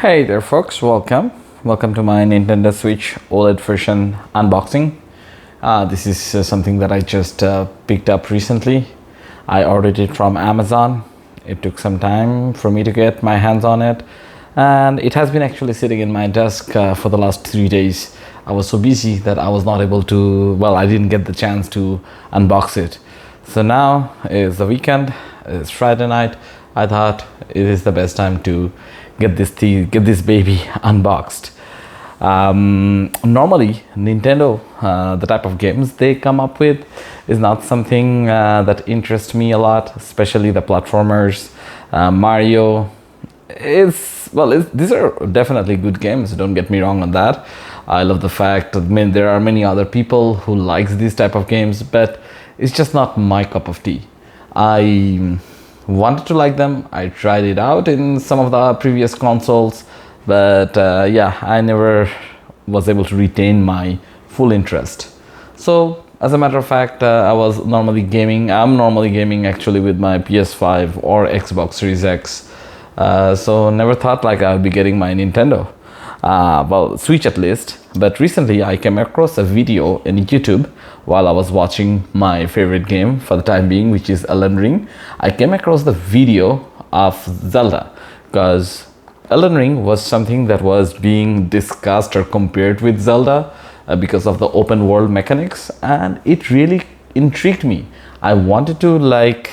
Hey there folks, welcome to my Nintendo Switch OLED version unboxing. This is something that I just picked up recently. I ordered it from Amazon. It took some time for me to get my hands on it, and it has been actually sitting in my desk for the last 3 days. I was so busy that I was not able to, I didn't get the chance to unbox it. So now is the weekend, it's Friday night. I thought it is the best time to get this baby unboxed. Normally Nintendo, the type of games they come up with is not something that interests me a lot, especially the platformers. Mario these are definitely good games, don't get me wrong on that. I love the fact that there are many other people who likes these type of games, but it's just not my cup of tea. I wanted to like them. I tried it out in some of the previous consoles, but I never was able to retain my full interest. So as a matter of fact, I'm normally gaming actually with my PS5 or Xbox Series X. So never thought like I would be getting my Nintendo, Switch at least. But recently I came across a video in YouTube while I was watching my favorite game for the time being, which is Elden Ring. I came across the video of Zelda because Elden Ring was something that was being discussed or compared with Zelda because of the open world mechanics, and it really intrigued me. I wanted to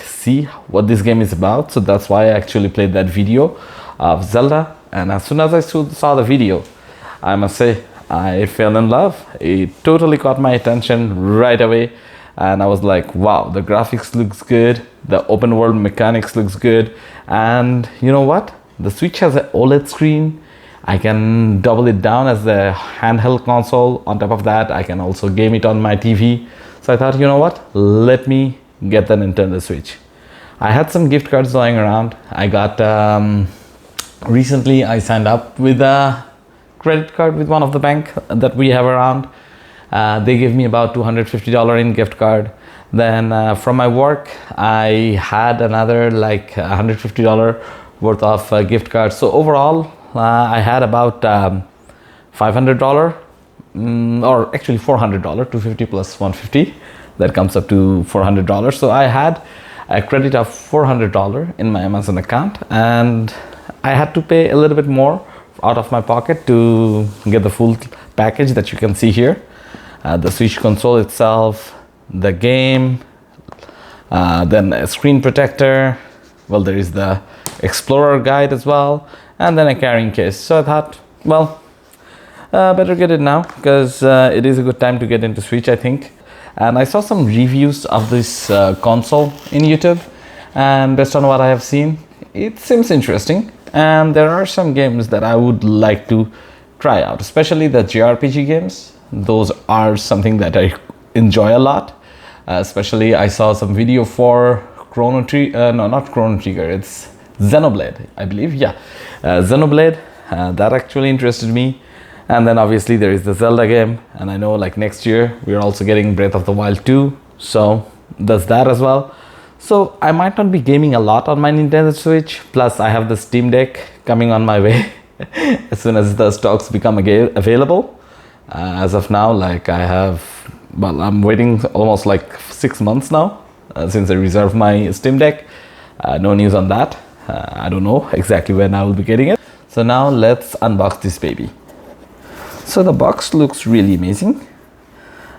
see what this game is about, so that's why I actually played that video of Zelda. And as soon as I saw the video, I must say I fell in love. It totally caught my attention right away, and I was like, wow, the graphics looks good, the open world mechanics looks good, and you know what? The Switch has an OLED screen. I can double it down as a handheld console. On top of that, I can also game it on my TV. So I thought, you know what? Let me get the Nintendo Switch. I had some gift cards lying around. I got, recently I signed up with a credit card with one of the bank that we have around. They gave me about $250 in gift card. Then from my work, I had another $150 worth of gift cards. So overall, I had about $500, or actually $400, $250 plus $150. That comes up to $400. So I had a credit of $400 in my Amazon account, and I had to pay a little bit more out of my pocket to get the full package that you can see here. The Switch console itself, the game, then a screen protector. There is the Explorer guide as well, and then a carrying case. So I thought, better get it now because it is a good time to get into Switch, I think. And I saw some reviews of this console in YouTube, and based on what I have seen, it seems interesting. And there are some games that I would like to try out, especially the JRPG games. Those are something that I enjoy a lot. Especially I saw some video for Chrono Trigger, no, not Chrono Trigger, it's Xenoblade, I believe. Xenoblade, that actually interested me. And then obviously there is the Zelda game, and I know next year we're also getting Breath of the Wild 2, so there's that as well. So I might not be gaming a lot on my Nintendo Switch, plus I have the Steam Deck coming on my way as soon as the stocks become available. As of now, I'm waiting almost 6 months now since I reserved my Steam Deck. No news on that. I don't know exactly when I will be getting it. So now let's unbox this baby. So the box looks really amazing.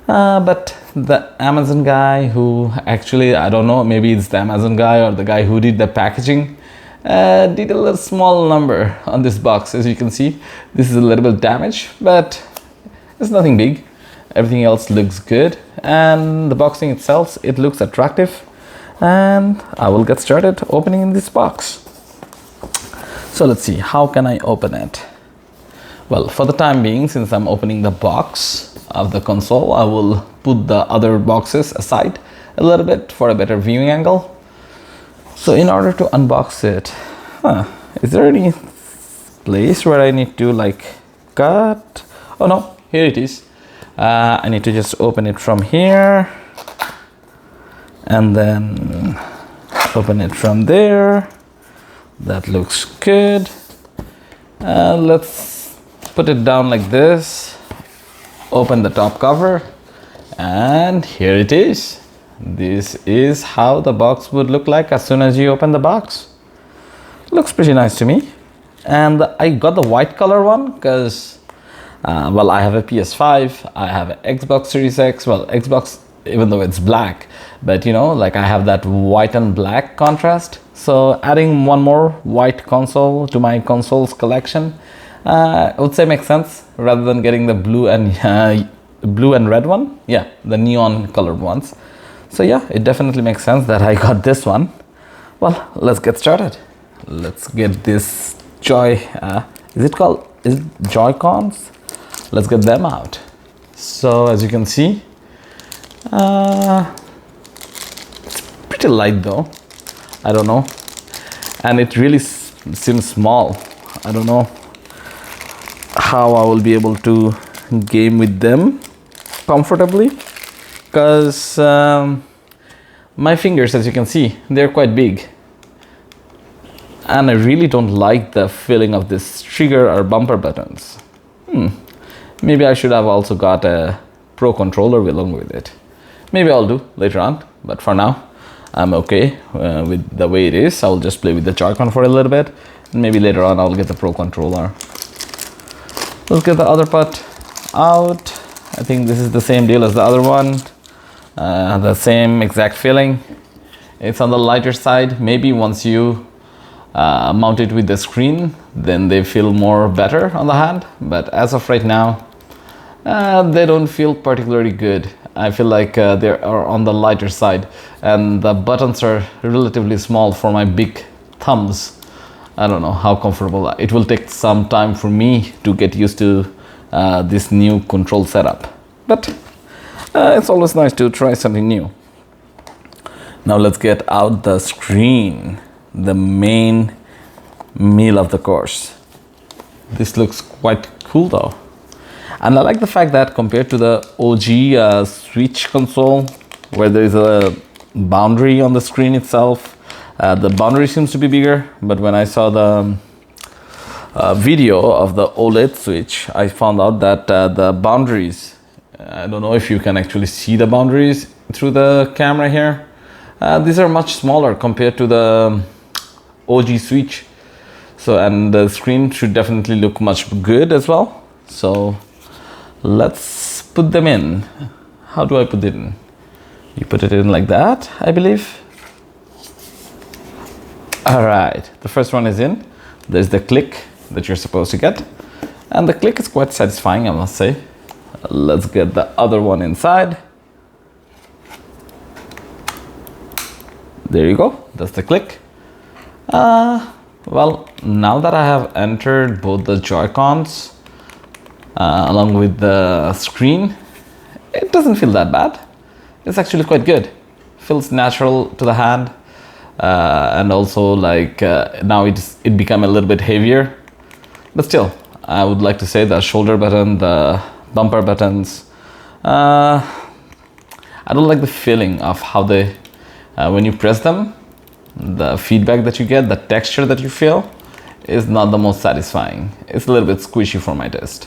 But the Amazon guy who actually, I don't know, maybe it's the Amazon guy or the guy who did the packaging, did a little small number on this box. As you can see, this is a little bit damaged, but it's nothing big. Everything else looks good, and the boxing itself, it looks attractive. And I will get started opening this box. So let's see, how can I open it? For the time being, since I'm opening the box of the console, I will put the other boxes aside a little bit for a better viewing angle. So in order to unbox it, is there any place where I need to cut? Oh no, here it is. I need to just open it from here and then open it from there. That looks good. Let's put it down like this, open the top cover, and here it is. This is how the box would look like as soon as you open the box. Looks pretty nice to me. And I got the white color one because well, I have a PS5, I have an Xbox Series X, well, Xbox, even though it's black, but you know, like I have that white and black contrast. So adding one more white console to my consoles collection, I would say makes sense rather than getting the blue and red one. Yeah, the neon colored ones. So yeah, it definitely makes sense that I got this one. Well, let's get started. Let's get this is it Joy-Cons? Let's get them out. So as you can see, it's pretty light though. I don't know, and it really seems small. I don't know how I will be able to game with them comfortably, because my fingers, as you can see, they're quite big, and I really don't like the feeling of this trigger or bumper buttons. Maybe I should have also got a Pro controller along with it. Maybe I'll do later on, but for now I'm okay with the way it is. I'll just play with the Joy-Con for a little bit, and maybe later on I'll get the Pro controller. Let's get the other part out. I think this is the same deal as the other one. The same exact feeling. It's on the lighter side. Maybe once you mount it with the screen, then they feel more better on the hand. But as of right now, they don't feel particularly good. I feel like they are on the lighter side, and the buttons are relatively small for my big thumbs. I don't know how comfortable. It will take some time for me to get used to this new control setup, but it's always nice to try something new. Now let's get out the screen, the main meal of the course. This looks quite cool though, and I like the fact that compared to the OG Switch console, where there is a boundary on the screen itself, the boundary seems to be bigger. But when I saw the video of the OLED Switch, I found out that the boundaries, I don't know if you can actually see the boundaries through the camera here. These are much smaller compared to the OG Switch. So, and the screen should definitely look much good as well. So let's put them in. How do I put it in? You put it in like that, I believe. All right, the first one is in. There's the click that you're supposed to get, and the click is quite satisfying, I must say. Let's get the other one inside. There you go, that's the click. Well, now that I have entered both the Joy-Cons along with the screen, it doesn't feel that bad. It's actually quite good. Feels natural to the hand. And also like now it become a little bit heavier, but still I would like to say the shoulder button, the bumper buttons, I don't like the feeling of how they when you press them, the feedback that you get, the texture that you feel is not the most satisfying. It's a little bit squishy for my taste.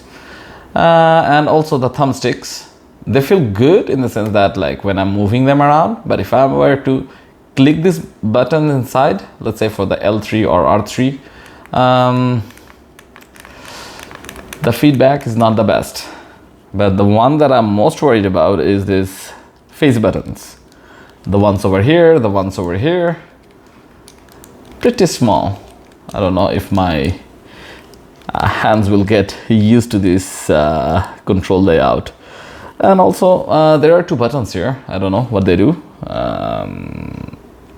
And also the thumbsticks, they feel good in the sense that like when I'm moving them around, but if I were to click this button inside, let's say for the L3 or R3, the feedback is not the best. But the one that I'm most worried about is this face buttons. The ones over here, the ones over here, pretty small. I don't know if my hands will get used to this control layout. And also there are two buttons here. I don't know what they do.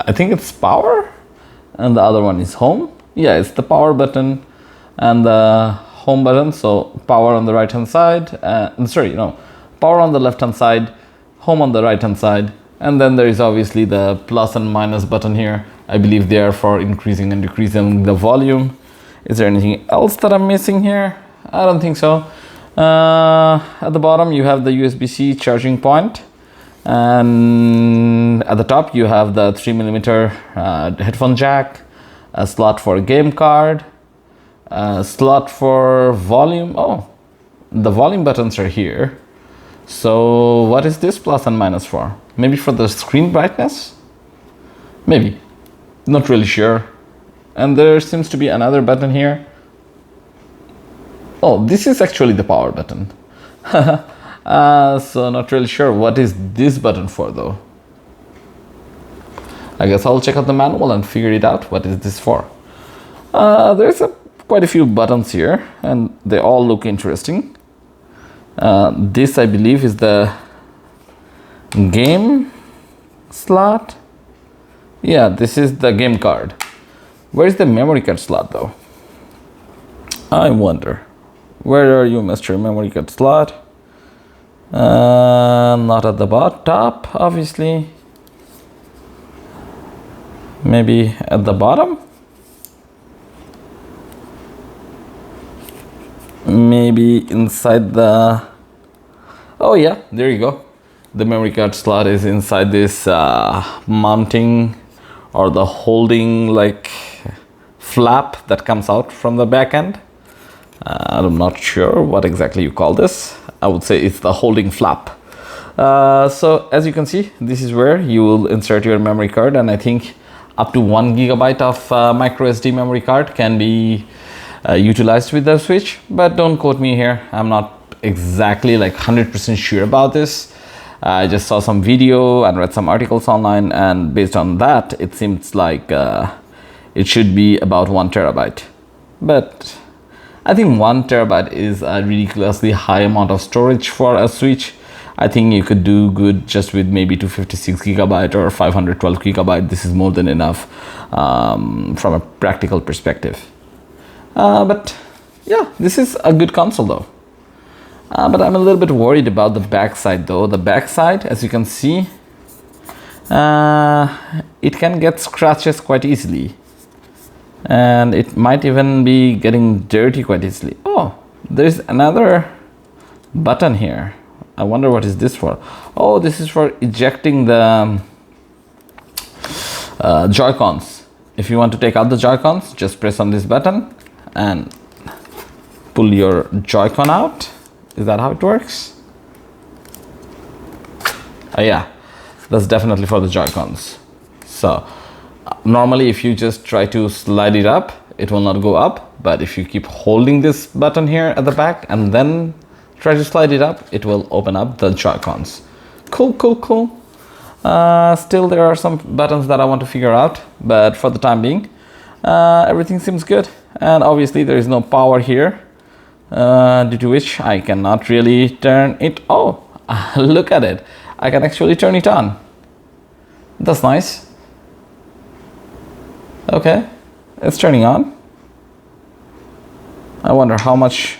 I think it's power, and the other one is home. Yeah, it's the power button and the home button. So power on the right hand side, power on the left hand side, home on the right hand side, and then there is obviously the plus and minus button here. I believe they are for increasing and decreasing the volume. Is there anything else that I'm missing here? I don't think so. At the bottom you have the USB-C charging point, and at the top you have the 3mm headphone jack, a slot for a game card, Slot for volume. Oh, the volume buttons are here. So what is this plus and minus for? Maybe for the screen brightness? Maybe. Not really sure. And there seems to be another button here. Oh, this is actually the power button. So not really sure what is this button for though. I guess I'll check out the manual and figure it out. What is this for? There's quite a few buttons here and they all look interesting. This I believe is the game slot. Yeah, this is the game card. Where is the memory card slot though? I wonder. Where are you, Mr. Memory card slot? Not at the top, obviously. Maybe at the bottom? Maybe inside the... Oh yeah, there you go. The memory card slot is inside this mounting or the holding like flap that comes out from the back end. I'm not sure what exactly you call this. I would say it's the holding flap. So as you can see, this is where you will insert your memory card, and I think up to 1 gigabyte of micro SD memory card can be utilized with the Switch, but don't quote me here. I'm not exactly like 100% sure about this. I just saw some video and read some articles online, and based on that, it seems like it should be about 1 terabyte. But I think 1 terabyte is a ridiculously high amount of storage for a Switch. I think you could do good just with maybe 256 gigabyte or 512 gigabyte. This is more than enough from a practical perspective. But yeah, this is a good console though. But I'm a little bit worried about the backside though. The backside, as you can see, it can get scratches quite easily. And it might even be getting dirty quite easily. Oh, there's another button here. I wonder what is this for. Oh, this is for ejecting the Joy-Cons. If you want to take out the Joy-Cons, just press on this button and pull your Joy-Con out. Is that how it works? Yeah, that's definitely for the Joy-Cons. So normally if you just try to slide it up, it will not go up, but if you keep holding this button here at the back and then try to slide it up, it will open up the Joy-Cons. Cool. Still there are some buttons that I want to figure out, but for the time being, everything seems good. And obviously there is no power here, due to which I cannot really turn it. Oh, look at it. I can actually turn it on. That's nice. Okay, it's turning on. I wonder how much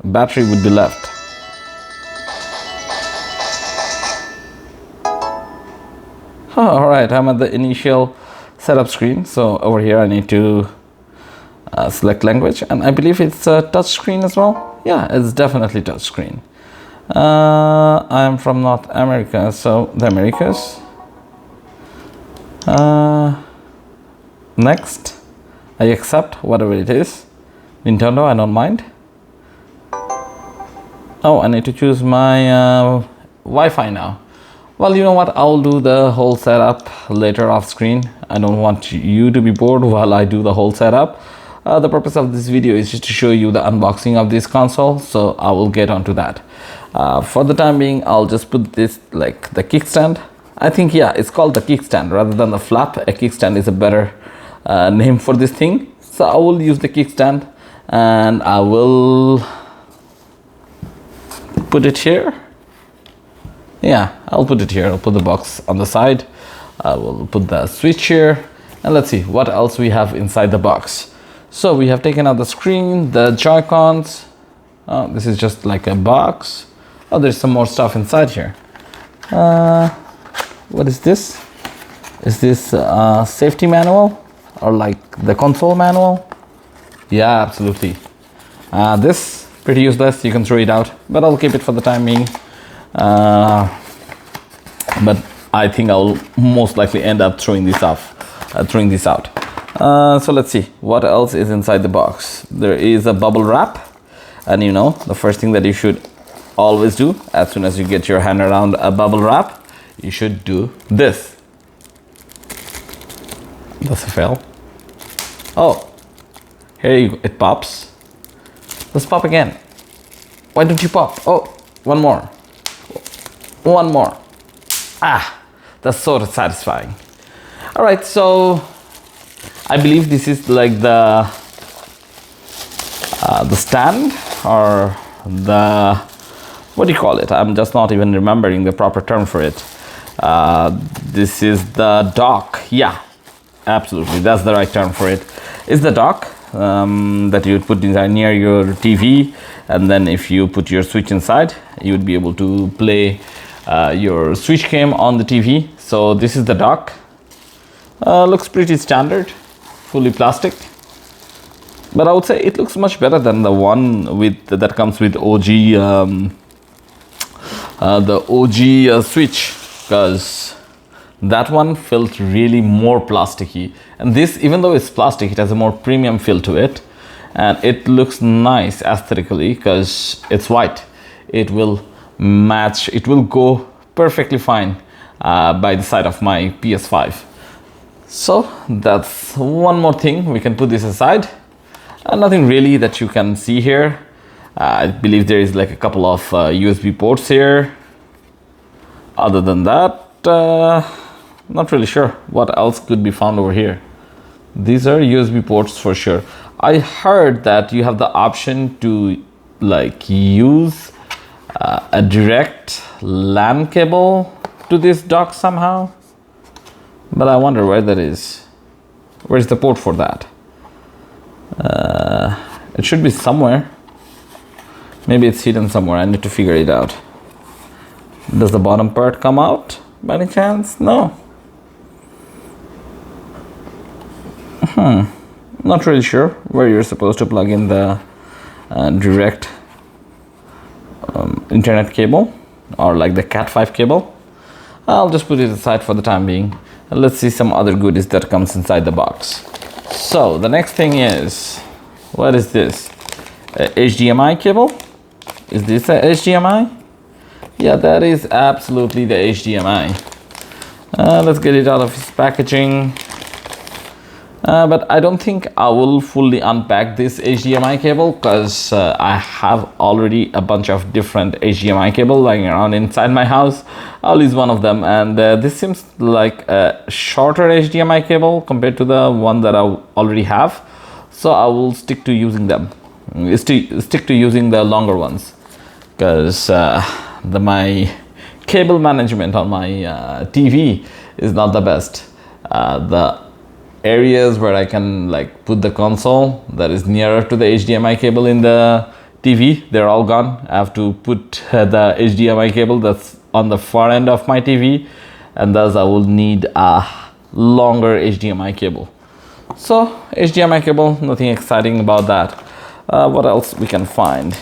battery would be left. All right, I'm at the initial setup screen. So over here I need to select language, and I believe it's a touch screen as well. Yeah, it's definitely touch screen. I'm from North America, so the Americas. Next, I accept whatever it is. Nintendo, I don't mind. Oh, I need to choose my Wi-Fi now. Well, you know what? I'll do the whole setup later off screen. I don't want you to be bored while I do the whole setup. The purpose of this video is just to show you the unboxing of this console, so I will get onto that. For the time being, I'll just put this like the kickstand. I think, yeah, it's called the kickstand rather than the flap. A kickstand is a better name for this thing. So I will use the kickstand and I will put it here. Yeah, I'll put it here. I'll put the box on the side. I will put the Switch here, and let's see what else we have inside the box. So we have taken out the screen, the Joy-Cons. Oh, this is just like a box. Oh, there's some more stuff inside here. What is this? Is this safety manual or like the console manual? Yeah, absolutely. This pretty useless. You can throw it out, but I'll keep it for the time being. But I think I'll most likely end up throwing this out. So let's see what else is inside the box. There is a bubble wrap, and you know the first thing that you should always do as soon as you get your hand around a bubble wrap, you should do this. That's a fail. Oh, here you go. It pops. Let's pop again. Why don't you pop? Oh, one more. One more. Ah, that's so satisfying. All right, so I believe this is like the stand, or the, what do you call it? I'm just not even remembering the proper term for it. This is the dock. Yeah, absolutely, that's the right term for it. It's the dock that you would put inside near your TV, and then if you put your Switch inside, you would be able to play your Switch game on the TV. So this is the dock. Looks pretty standard, fully plastic, but I would say it looks much better than the one with that comes with the OG Switch, because that one felt really more plasticky, and this, even though it's plastic, it has a more premium feel to it, and it looks nice aesthetically because it's white. It will match, it will go perfectly fine by the side of my PS5. So that's one more thing. We can put this aside. Nothing really that you can see here. I believe there is like a couple of USB ports here. Other than that, not really sure what else could be found over here. These are USB ports for sure. I heard that you have the option to like use a direct LAN cable to this dock somehow, but I wonder where that is. Where's the port for that? It should be somewhere. Maybe it's hidden somewhere. I need to figure it out. Does the bottom part come out by any chance? No. Not really sure where you're supposed to plug in the direct internet cable, or like the Cat5 cable. I'll just put it aside for the time being. And let's see some other goodies that comes inside the box. So the next thing is, what is this? A HDMI cable? Is this a HDMI? Yeah, that is absolutely the HDMI. Let's get it out of its packaging. But I don't think I will fully unpack this HDMI cable, because I have already a bunch of different HDMI cable lying around inside my house. I'll use one of them, and this seems like a shorter HDMI cable compared to the one that I already have. So I will stick to using them. Stick to using the longer ones, because my cable management on my TV is not the best. The areas where I can like put the console that is nearer to the HDMI cable in the TV, they're all gone. I have to put the HDMI cable that's on the far end of my TV, and thus I will need a longer HDMI cable. So HDMI cable, nothing exciting about that. What else we can find?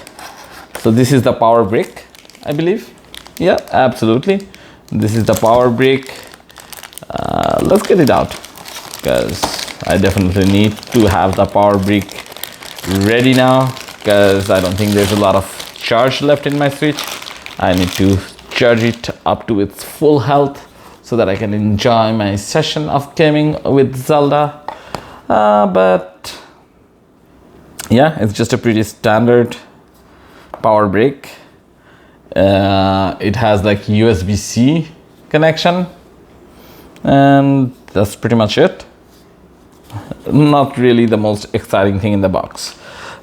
So this is the power brick, I believe. Yeah, absolutely. This is the power brick. Let's get it out, because I definitely need to have the power brick ready now, because I don't think there's a lot of charge left in my Switch. I need to charge it up to its full health so that I can enjoy my session of gaming with Zelda. But yeah, it's just a pretty standard power brick. It has like USB-C connection, and that's pretty much it. Not really the most exciting thing in the box.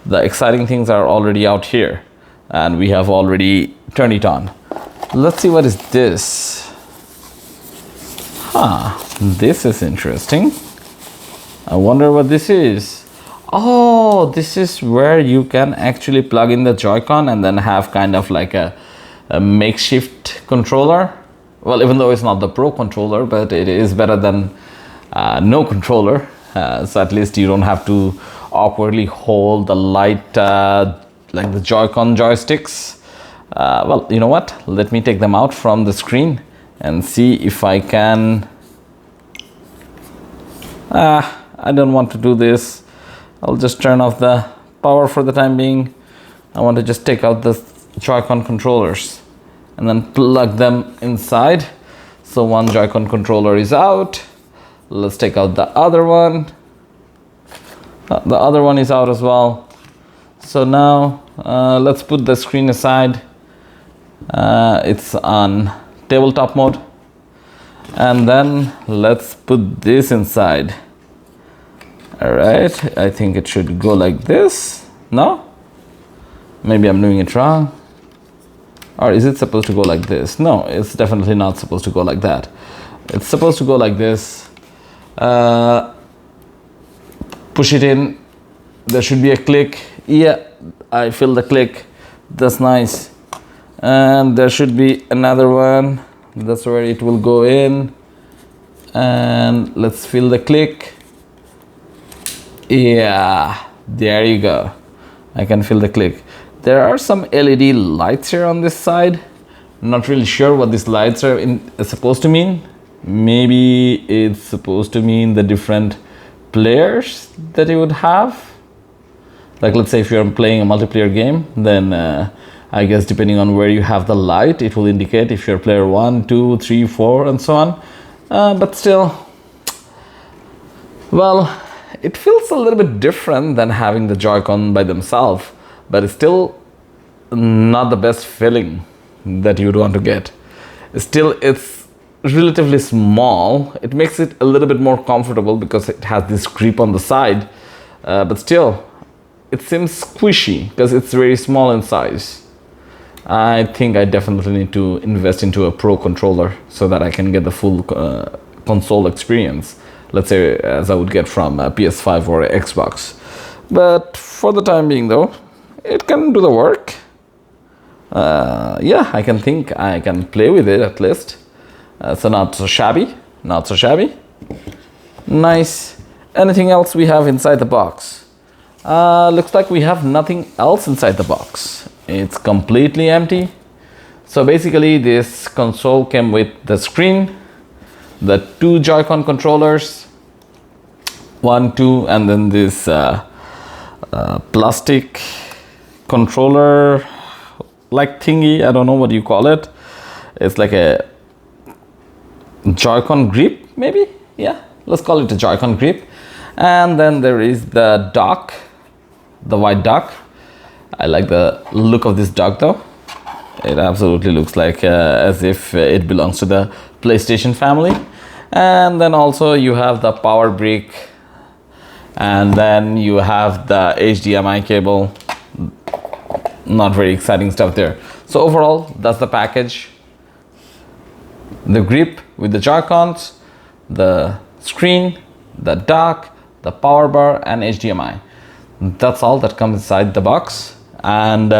The exciting things are already out here, and we have already turned it on. Let's see, what is this? This is interesting. I wonder what this is. Oh, this is where you can actually plug in the Joy-Con and then have kind of like a makeshift controller. Well, even though it's not the Pro controller, but it is better than no controller. So at least you don't have to awkwardly hold the light like the Joy-Con joysticks. Well, you know what? Let me take them out from the screen and see if I can. I don't want to do this. I'll just turn off the power for the time being. I want to just take out the Joy-Con controllers and then plug them inside. So one Joy-Con controller is out. Let's take out the other one. The other one is out as well. So now let's put the screen aside. It's on tabletop mode. And then let's put this inside. All right, I think it should go like this. No? Maybe I'm doing it wrong. Or is it supposed to go like this? No, it's definitely not supposed to go like that. It's supposed to go like this. Push it in. There should be a click. Yeah, I feel the click. That's nice. And there should be another one. That's where it will go in. And let's feel the click. Yeah, there you go. I can feel the click. There are some LED lights here on this side. Not really sure what these lights are supposed to mean. Maybe it's supposed to mean the different players that you would have. Like, let's say if you're playing a multiplayer game, then I guess depending on where you have the light, it will indicate if you're player 1, 2, 3, 4, and so on. But still, well, it feels a little bit different than having the Joy-Con by themselves, but it's still not the best feeling that you would want to get. Still, it's relatively small. It makes it a little bit more comfortable because it has this grip on the side, but still, it seems squishy because it's very small in size. I think I definitely need to invest into a Pro controller so that I can get the full console experience. Let's say as I would get from PS5 or Xbox. But for the time being though, it can do the work. Yeah, I can play with it at least. So not so shabby, not so shabby. Nice. Anything else we have inside the box? Looks like we have nothing else inside the box. It's completely empty. So basically this console came with the screen, the 2 Joy-Con controllers, 1, 2, and then this plastic controller like thingy. I don't know what you call it. It's like a Joy-Con grip, maybe? Yeah, let's call it a Joy-Con grip. And then there is the dock, the white dock. I like the look of this dock though. It absolutely looks like as if it belongs to the PlayStation family. And then also you have the power brick, and then you have the HDMI cable. Not very exciting stuff there. So overall, that's the package. The grip with the Joy-Cons, the screen, the dock, the power bar, and HDMI. That's all that comes inside the box. And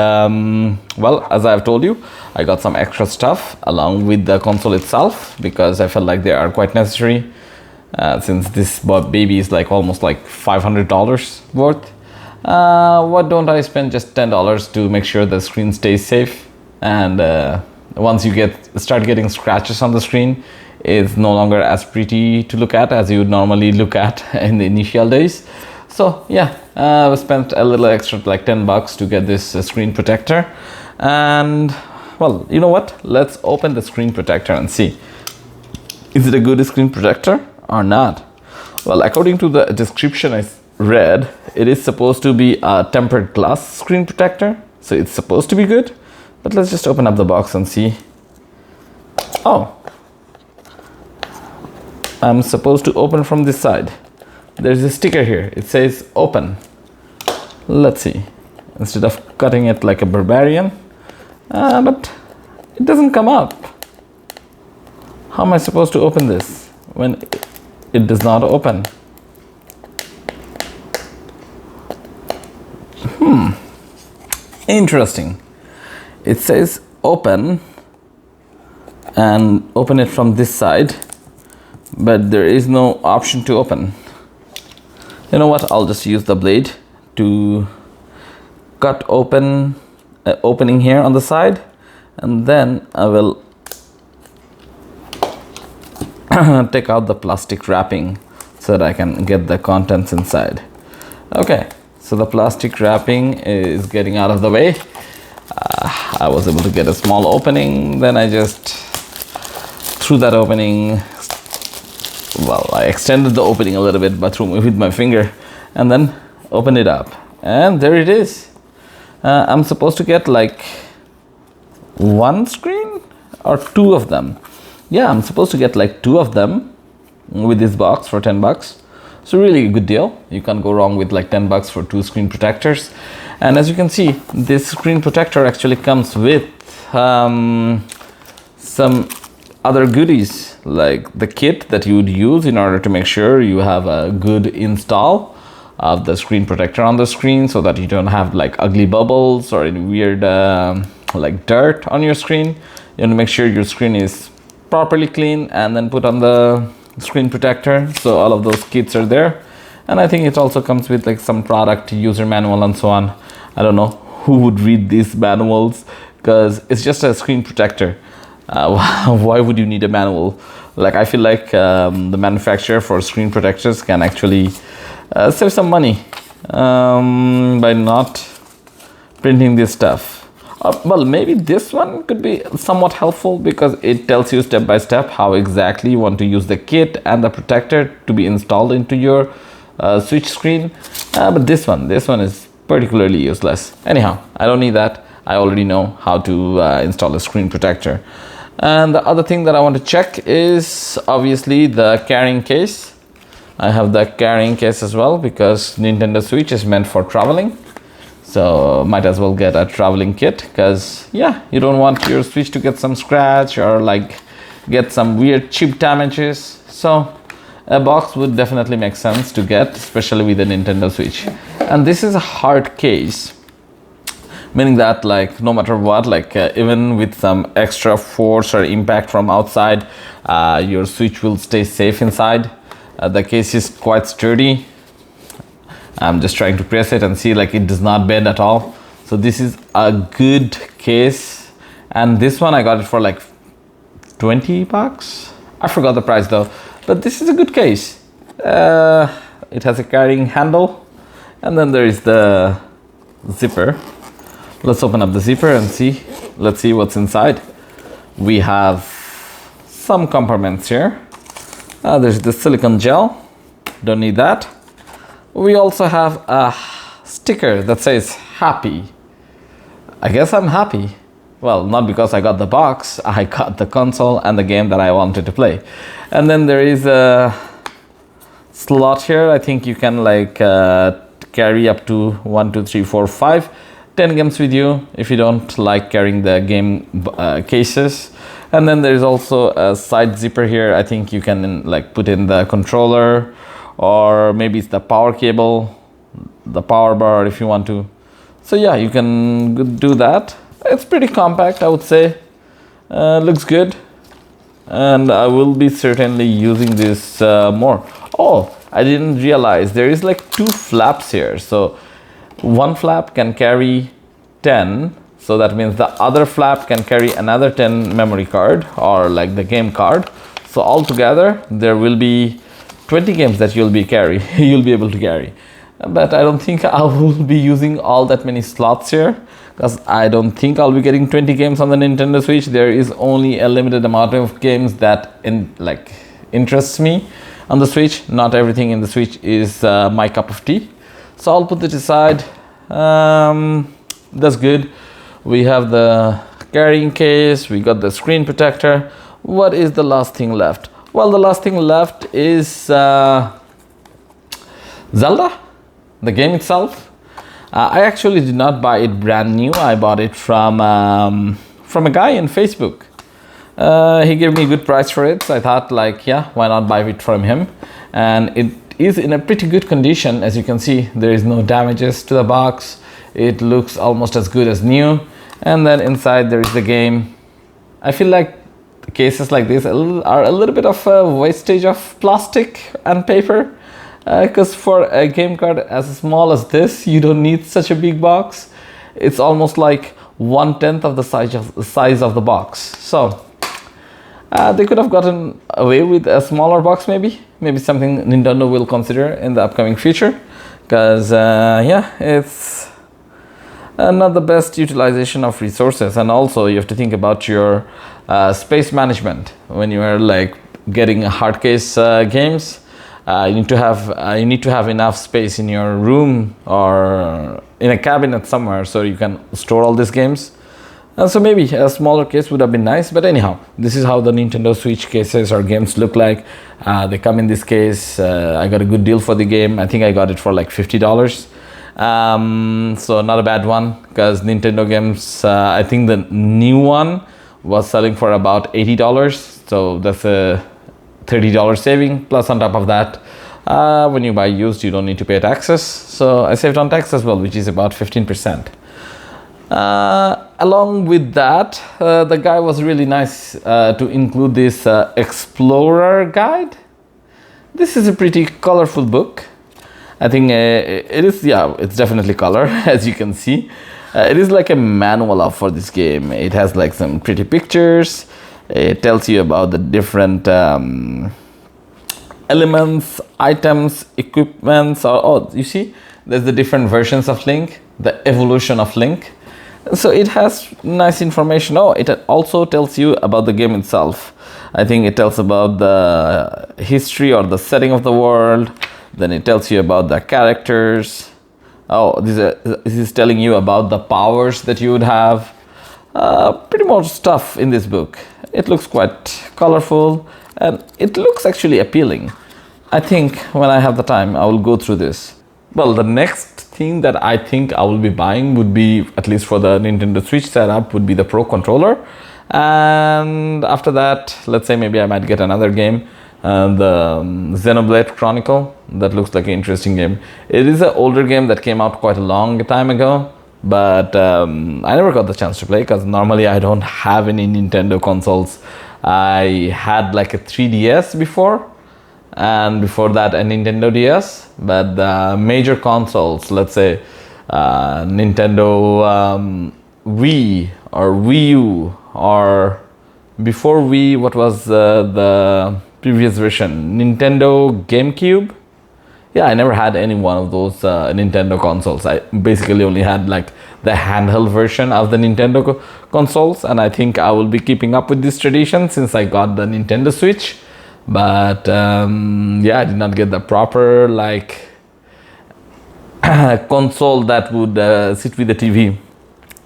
well, as I've told you, I got some extra stuff along with the console itself because I felt like they are quite necessary since this baby is like almost like $500 worth. Why don't I spend just $10 to make sure the screen stays safe? And once you start getting scratches on the screen, it's no longer as pretty to look at as you would normally look at in the initial days. So yeah, we spent a little extra, like $10 to get this screen protector. And well, you know what? Let's open the screen protector and see. Is it a good screen protector or not? Well, according to the description I read, it is supposed to be a tempered glass screen protector. So it's supposed to be good. But let's just open up the box and see. Oh, I'm supposed to open from this side. There's a sticker here. It says open. Let's see. Instead of cutting it like a barbarian. But it doesn't come up. How am I supposed to open this when it does not open? Interesting. It says open and open it from this side, but there is no option to open. You know what? I'll just use the blade to cut open opening here on the side, and then I will take out the plastic wrapping so that I can get the contents inside. Okay, so the plastic wrapping is getting out of the way. I was able to get a small opening, then I just through that opening, well, I extended the opening a little bit but with my finger, and then opened it up, and there it is. I'm supposed to get like one screen or two of them. Yeah, I'm supposed to get like two of them with this box for $10. So really a good deal. You can't go wrong with like $10 for two screen protectors. And as you can see, this screen protector actually comes with some other goodies, like the kit that you would use in order to make sure you have a good install of the screen protector on the screen, so that you don't have like ugly bubbles or any weird like dirt on your screen. You want to make sure your screen is properly clean and then put on the screen protector. So all of those kits are there, and I think it also comes with like some product user manual and so on. I don't know who would read these manuals, because it's just a screen protector. Why would you need a manual? Like, I feel like the manufacturer for screen protectors can actually save some money by not printing this stuff. Well, maybe this one could be somewhat helpful, because it tells you step by step how exactly you want to use the kit and the protector to be installed into your Switch screen. But this one is particularly useless. Anyhow, I don't need that. I already know how to install a screen protector. And the other thing that I want to check is obviously the carrying case. I have the carrying case as well, because Nintendo Switch is meant for traveling. So might as well get a traveling kit, because yeah, you don't want your Switch to get some scratch or like get some weird chip damages. So a box would definitely make sense to get, especially with the Nintendo Switch. And this is a hard case, meaning that like no matter what, like even with some extra force or impact from outside, your Switch will stay safe inside. The case is quite sturdy. I'm just trying to press it and see, like, it does not bend at all. So this is a good case, and this one I got it for like $20. I forgot the price though, but this is a good case. It has a carrying handle, and then there is the zipper. Let's open up the zipper and see. Let's see what's inside. We have some compartments here. There's the silicone gel. Don't need that. We also have a sticker that says happy. I guess I'm happy. Well, not because I got the box, I got the console and the game that I wanted to play. And then there is a slot here. I think you can like carry up to 1, 2, 3, 4, 5, 10 games with you if you don't like carrying the game cases. And then there's also a side zipper here. I think you can like put in the controller, or maybe it's the power cable, the power bar if you want to. So yeah, you can do that. It's pretty compact, I would say. Looks good, and I will be certainly using this more. Oh, I didn't realize there is like 2 flaps here. So one flap can carry 10, so that means the other flap can carry another 10 memory card or like the game card. So altogether there will be 20 games that you'll be able to carry. But I don't think I will be using all that many slots here, because I don't think I'll be getting 20 games on the Nintendo Switch. There is only a limited amount of games that interests me on the Switch. Not everything in the Switch is my cup of tea. So I'll put it aside. That's good. We have the carrying case, we got the screen protector. What is the last thing left? Well, the last thing left is Zelda, the game itself. I actually did not buy it brand new. I bought it from a guy in Facebook. He gave me a good price for it, so I thought like, yeah, why not buy it from him? And it is in a pretty good condition. As you can see, there is no damages to the box. It looks almost as good as new. And then inside there is the game. I feel like cases like this are a little bit of a wastage of plastic and paper, because for a game card as small as this, you don't need such a big box. It's almost like 1/10 of the size of the box. So They could have gotten away with a smaller box, maybe something Nintendo will consider in the upcoming future, because yeah, it's not the best utilization of resources. And also you have to think about your space management when you are like getting hard case games. You need to have enough space in your room or in a cabinet somewhere so you can store all these games. And so maybe a smaller case would have been nice, but anyhow, this is how the Nintendo Switch cases or games look like. They come in this case. I got a good deal for the game. I think I got it for like $50. So not a bad one, because Nintendo games, I think the new one was selling for about $80. So that's a $30 saving. Plus on top of that, when you buy used, you don't need to pay taxes. So I saved on tax as well, which is about 15%. Along with that, the guy was really nice to include this Explorer guide. This is a pretty colorful book. I think it is, yeah, it's definitely color, as you can see. It is like a manual for this game. It has like some pretty pictures. It tells you about the different elements, items, equipments. Oh, you see, there's the different versions of Link, the evolution of Link. So it has nice information. Oh, it also tells you about the game itself. I think it tells about the history or the setting of the world. Then it tells you about the characters. Oh, this is telling you about the powers that you would have. Pretty much stuff in this book. It looks quite colorful and it looks actually appealing. I think when I have the time, I will go through this. Well, the next thing that I think I will be buying would be, at least for the Nintendo Switch setup, would be the Pro Controller. And after that, let's say maybe I might get another game, the Xenoblade Chronicle. That looks like an interesting game. It is an older game that came out quite a long time ago, but I never got the chance to play because normally I don't have any Nintendo consoles. I had like a 3DS before, and before that a Nintendo DS, but the major consoles, let's say Nintendo Wii or Wii U, or before Wii, what was the previous version, Nintendo GameCube. Yeah, I never had any one of those Nintendo consoles. I basically only had like the handheld version of the Nintendo consoles, and I think I will be keeping up with this tradition since I got the Nintendo Switch. But yeah, I did not get the proper like console that would sit with the TV.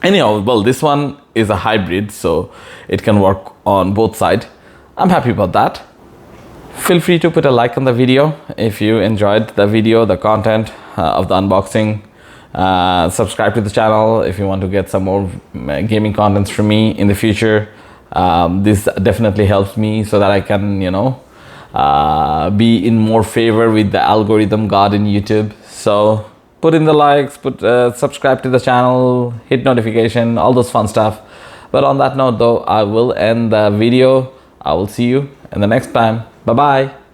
Anyhow, well, this one is a hybrid, so it can work on both sides. I'm happy about that. Feel free to put a like on the video if you enjoyed the video, the content of the unboxing. Subscribe to the channel if you want to get some more gaming contents from me in the future. This definitely helps me so that I can, you know, be in more favor with the algorithm god in YouTube. So put in the likes, subscribe to the channel, hit notification, all those fun stuff. But on that note though, I will end the video. I will see you in the next time. Bye bye.